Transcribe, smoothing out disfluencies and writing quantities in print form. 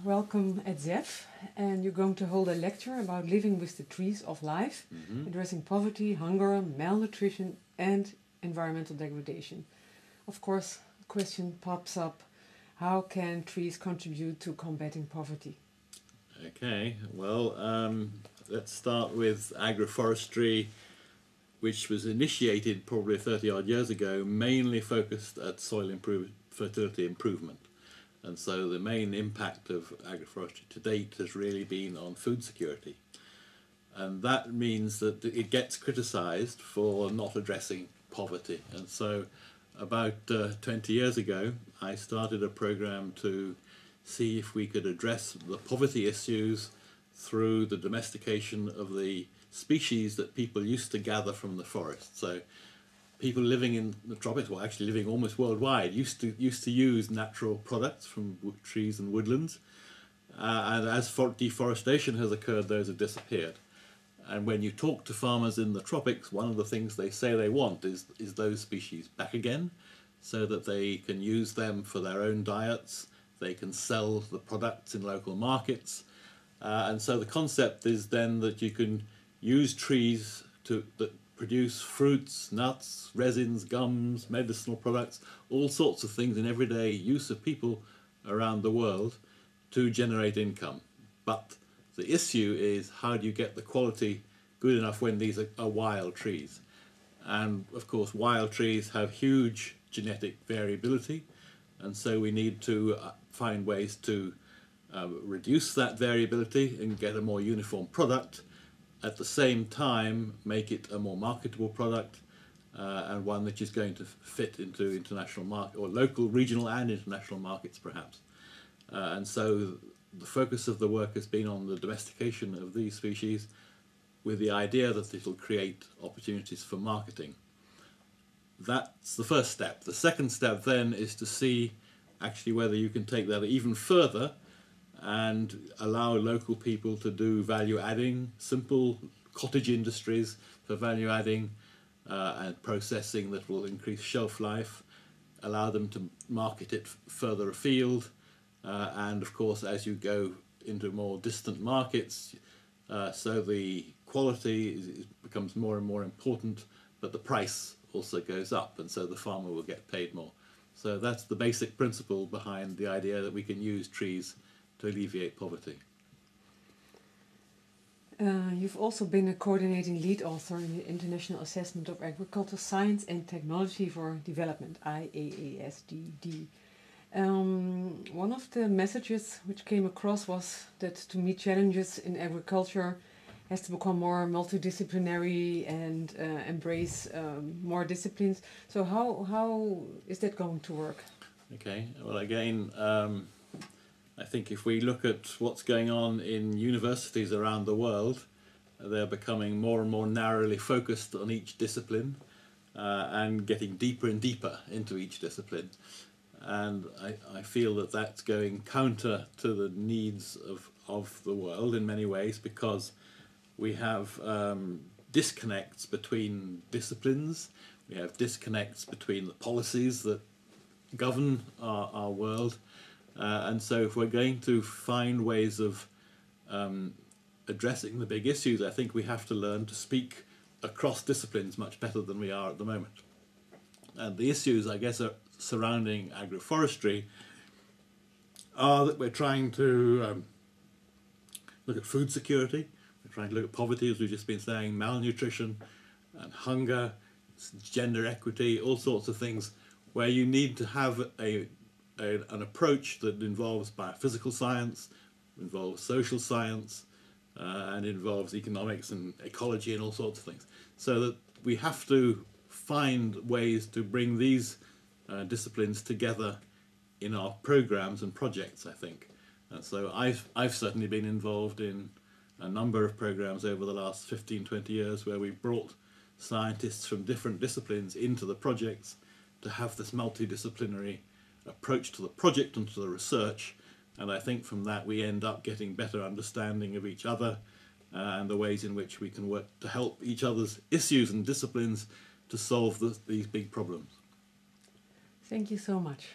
welcome at ZEF, and you're going to hold a lecture about living with the trees of life, addressing poverty, hunger, malnutrition and environmental degradation. Of course, the question pops up, how can trees contribute to combating poverty? Okay, well, let's start with agroforestry, which was initiated probably 30 odd years ago, mainly focused at fertility improvement. And so the main impact of agroforestry to date has really been on food security. And that means that it gets criticised for not addressing poverty. And so about 20 years ago, I started a program to see if we could address the poverty issues through the domestication of the species that people used to gather from the forest. So people living in the tropics, well actually living almost worldwide, used to use natural products from trees and woodlands, and as deforestation has occurred, those have disappeared. And when you talk to farmers in the tropics, one of the things they say they want is those species back again, so that they can use them for their own diets, they can sell the products in local markets, and so the concept is then that you can use trees that produce fruits, nuts, resins, gums, medicinal products, all sorts of things in everyday use of people around the world to generate income. But the issue is, how do you get the quality good enough when these are wild trees? And of course wild trees have huge genetic variability, and so we need to find ways to reduce that variability and get a more uniform product, at the same time make it a more marketable product, and one that is going to fit into international market, or local, regional and international markets perhaps. And so the focus of the work has been on the domestication of these species, with the idea that it will create opportunities for marketing. That's the first step. The second step then is to see actually whether you can take that even further and allow local people to do value adding, simple cottage industries for value adding and processing that will increase shelf life, allow them to market it further afield, and of course as you go into more distant markets, so the quality becomes more and more important, but the price also goes up, and so the farmer will get paid more. So that's the basic principle behind the idea that we can use trees to alleviate poverty. You've also been a coordinating lead author in the International Assessment of Agriculture Science and Technology for Development, IAASDD. One of the messages which came across was that to meet challenges in agriculture has to become more multidisciplinary and embrace more disciplines. So how is that going to work? Okay, well again, I think if we look at what's going on in universities around the world, they're becoming more and more narrowly focused on each discipline and getting deeper and deeper into each discipline. And I feel that that's going counter to the needs of the world in many ways, because we have disconnects between disciplines, we have disconnects between the policies that govern our world. And so if we're going to find ways of addressing the big issues, I think we have to learn to speak across disciplines much better than we are at the moment. And the issues, I guess, surrounding agroforestry are that we're trying to look at food security, we're trying to look at poverty, as we've just been saying, malnutrition and hunger, gender equity, all sorts of things where you need to have an approach that involves biophysical science, involves social science, and involves economics and ecology and all sorts of things. So that we have to find ways to bring these disciplines together in our programs and projects, I think. And so I've certainly been involved in a number of programs over the last 15-20 years where we've brought scientists from different disciplines into the projects to have this multidisciplinary approach to the project and to the research, and I think from that we end up getting better understanding of each other and the ways in which we can work to help each other's issues and disciplines to solve these big problems. Thank you so much.